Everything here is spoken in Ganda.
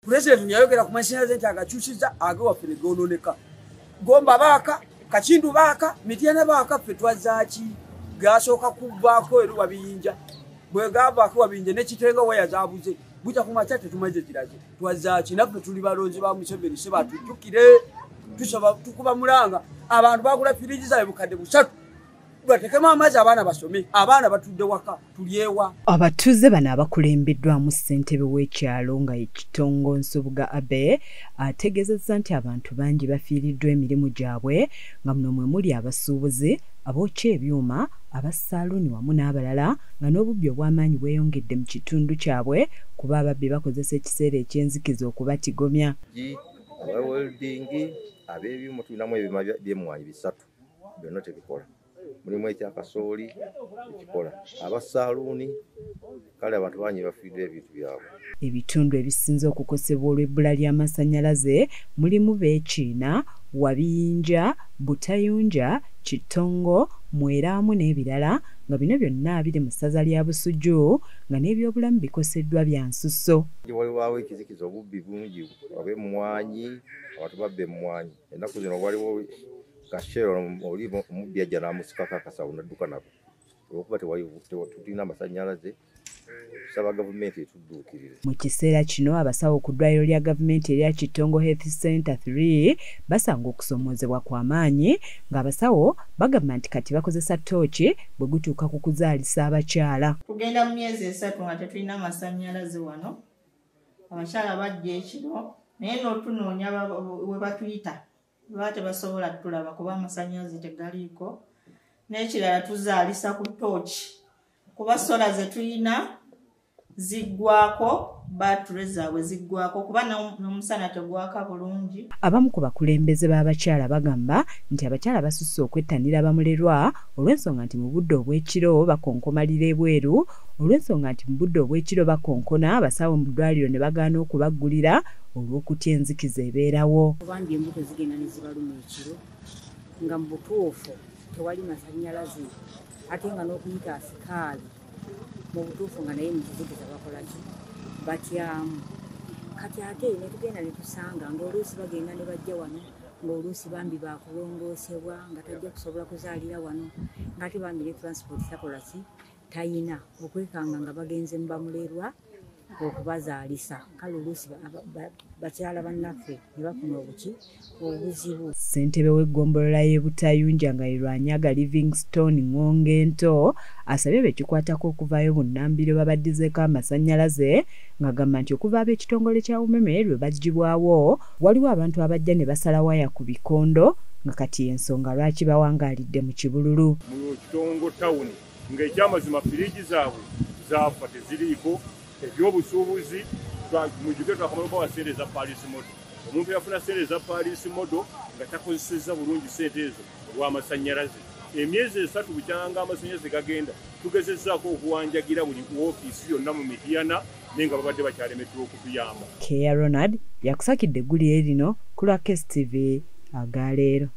President yayogera ku masanyalaze nti agakyusiza agewaffe gononeka. Gomba baaka, Kakindu baaka, Mityana baaka ffe twazaaki gasooka kuvaako eri Wabiyinja. Bwe gavaako Wabiyinja ne Kitenga waya zaabuze. Buta ku makya tetumaze kiraze. Twazaaki naffe tuli balonzi ba Museveni se batujjukire. Tusaba tukuba mulanga abantu bagula firiji zaabwe bukadde busatu. Batekema amazi abaana basome, abaana batudde waka tulyewa. Abatuuze bano abakulembeddwamu ssentebe w'ekyalo nga Kitongo Nsubuga Abe ategeezezza nti abantu bangi bafiiriddwa emirimu gyabwe nga muno mwe muli abasuubuzi, abookya ebyuma, abassaaluni wamu n'abalala nga n'obubbi obw'amaanyi bweyongedde mu kitundu kyabwe kuba ababbi bakozesa ekiseera eky'enzikiza okubatigomya. Abaweldingi ab'ebyuma tulinamu ebyuma by'emmwanyi bisatu byonna tebikola. Mulimu ekyakasooli ekikola. Abassaaluni kale abantu bangi bafiiddwa ebintu byabwe. Ebitundu ebisinze okukosebwa olw'ebbula ly'amasannyalaze mulimu Beekiina, Wabiyinja, Butayunja, Kitongo, Mweramu n'ebirala nga bino byonna biri mu ssaza lya Busujju nga n'ebyobulamu bikoseddwa bya nsusso. Waliwo ekizikiza obubbi bungi obw'emmwanyi, abantu babba emmwanyi. Ennaku zino waliwo Kashero oli omubbi ajja n'amusikako akasawo n'adduka nako. Olw'okuba tulina amasannyalaze tusaba gavumenti etudduukirire. Mu kiseera kino abasawo ku ddwaliro lya gavumenti erya Kitongo Health Center 3 basanga okusomoozebwa kw'amaanyi ng'abasawo bagamba nti kati bakozesa tooki bwe gutuuka ku kuzaalisa abakyala. Tugenda mu myezi 3 nga tetulina amasannyalaze wano. Abakyala bajja ekiro naye n'otunoonya we batuyita lwate basobola tulaba kuba amasannyalaze tegaliiko. N'ekirala tuzaalisa ku tooki kuba sola ze tulina ziggwako, batule zaabwe ziggwako kuba n'omusana tegwaka bulungi. Abamu ku bakulembeze b'abakyala bagamba nti abakyala basusse okwettanira bamulerwa olw'ensonga nti mu budde obw'ekiro bakonkomalira ebweru, olw'ensonga nti mu budde obw'ekiro bakonkona abasawo mu ddwaliro ne bagaana okubaggulira olw'okutya enzikiza ebeerawo. Kubanga embuto zigenda ne zibaluma ekiro nga mu butuufu tewali masannyalaze ate nga n'okuyita asikaali mu butuufu nga naye mu kizikiza bakola ki batyamu. Kati ate ne tugenda ne tusanga ng'oluusi bagenda ne bajja wano ng'oluusi bambi baakulongoosebwa nga tajja kusobola kuzaalira wano ng'ate bambi ne transport takola ki tayina okwekanga nga bagenze mu bamulerwa okubazaalisa. Kale oluusi bakyala bannaffe ne bafuna obuzibu. Ssentebe w'eggombolola y'e Butayunja nga ye Lwanyaga Livingstone Ngongento asabye bekikwatako okuvaayo bunnambiro babaddizeeko amasannyalaze ng'agamba nti okuva ab'ekitongole kya UMEME lwe baggyibwawo waliwo abantu abajja ne basala waya ku bikondo nga kati ensonga lwaki bawangaalidde mu kibululu. Mu Kitongo tawuni ng'ekyamazima firiji zaabwe zaafa teziriiko. Ebyobusuubuzi mujjuke twakamala okubawa ssente eza Paris Modo. Omuntu yafuna ssente eza Paris Modo nga takozesezza bulungi ssente ezo olw'amasannyalaze. Emyezi 3 bukyanga amasannyalaze gagenda tugezezzaako okuwanjagira buli woofiisi yonna mu Mityana naye nga babadde bakyalemeddwa okutuyamba. Keya Ronald yakusakidde eggulire lino ku lwa KSTV agaleero.